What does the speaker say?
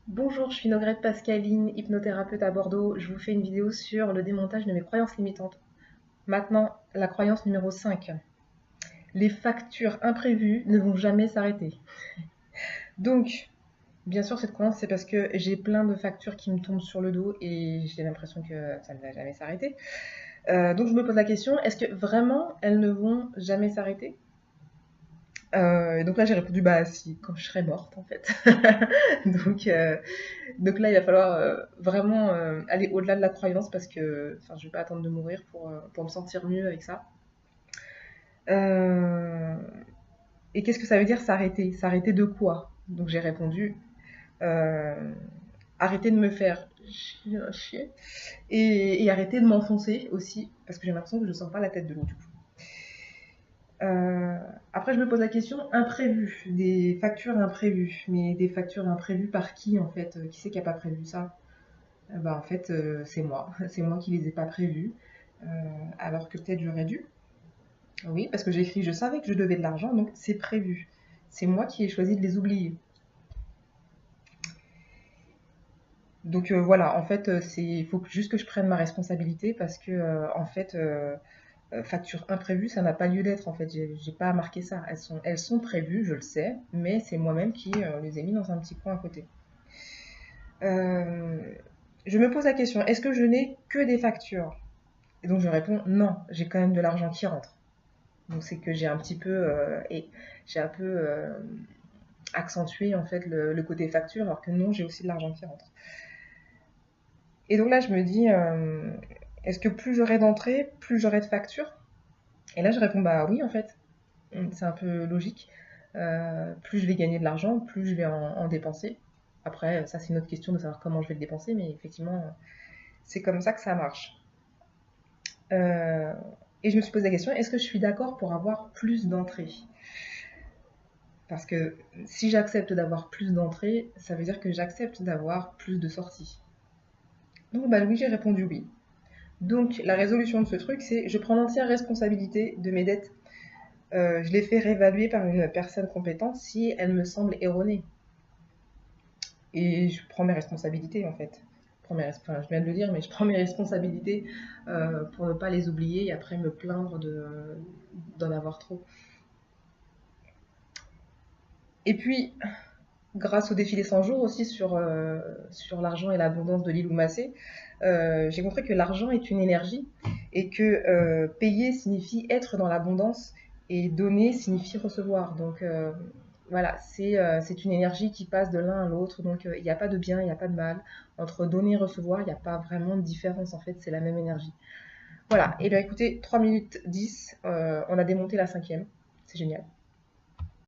Bonjour, je suis Nogrette Pascaline, hypnothérapeute à Bordeaux. Je vous fais une vidéo sur le démontage de mes croyances limitantes. Maintenant, la croyance numéro 5. Les factures imprévues ne vont jamais s'arrêter. Donc, bien sûr, cette croyance, c'est parce que j'ai plein de factures qui me tombent sur le dos et j'ai l'impression que ça ne va jamais s'arrêter. Donc, je me pose la question, est-ce que vraiment elles ne vont jamais s'arrêter? Et donc là, j'ai répondu, bah si, quand je serai morte, en fait. donc, euh, Donc là, il va falloir vraiment aller au-delà de la croyance parce que enfin, je ne vais pas attendre de mourir pour me sentir mieux avec ça. Euh, et qu'est-ce que ça veut dire s'arrêter? S'arrêter de quoi? Donc j'ai répondu euh, arrêter de me faire chier et arrêter de m'enfoncer aussi parce que j'ai l'impression que je ne sors pas la tête de l'eau du coup. Euh, Après, je me pose la question imprévu, des factures imprévues. Mais des factures imprévues par qui en fait? Qui c'est qui n'a pas prévu ça? Bah, en fait, c'est moi. C'est moi qui les ai pas prévus, heu, alors que peut-être j'aurais dû. Oui, parce que j'ai écrit: «Je savais que je devais de l'argent, donc c'est prévu». C'est moi qui ai choisi de les oublier. Donc voilà, en fait, il faut juste que je prenne ma responsabilité parce que, en fait, facture imprévue, ça n'a pas lieu d'être, en fait. J'ai pas à marquer ça. Elles sont prévues, je le sais, mais c'est moi-même qui, les ai mis dans un petit coin à côté. Heu, je me pose la question: «Est-ce que je n'ai que des factures?» Et donc je réponds non, j'ai quand même de l'argent qui rentre. Donc c'est que j'ai un petit peu j'ai un peu accentué en fait le côté facture, alors que non, j'ai aussi de l'argent qui rentre. Et donc là, je me dis, est-ce que plus j'aurai d'entrées, plus j'aurai de factures? Et là, je réponds bah oui en fait. C'est un peu logique. Plus je vais gagner de l'argent, plus je vais en dépenser. Après, ça c'est une autre question de savoir comment je vais le dépenser, mais effectivement, c'est comme ça que ça marche. Euh, et je me suis posé la question, est-ce que je suis d'accord pour avoir plus d'entrées? Parce que si j'accepte d'avoir plus d'entrées, ça veut dire que j'accepte d'avoir plus de sorties. Donc bah oui, j'ai répondu oui. Donc la résolution de ce truc, c'est je prends l'entière responsabilité de mes dettes. Je les fais réévaluer par une personne compétente si elles me semblent erronées. Et je prends mes responsabilités en fait. Enfin, je viens de le dire, mais je prends mes responsabilités pour ne pas les oublier et après me plaindre d'en avoir trop. Et puis, grâce au défi des 100 jours aussi sur l'argent et l'abondance de Lilou Massé, j'ai compris que l'argent est une énergie et que payer signifie être dans l'abondance et donner signifie recevoir. Donc voilà, c'est une énergie qui passe de l'un à l'autre. Donc il n'y a pas de bien, il n'y a pas de mal. Entre donner et recevoir, il n'y a pas vraiment de différence. En fait, c'est la même énergie. Voilà, et bien écoutez, 3 minutes 10, on a démonté la cinquième. C'est génial.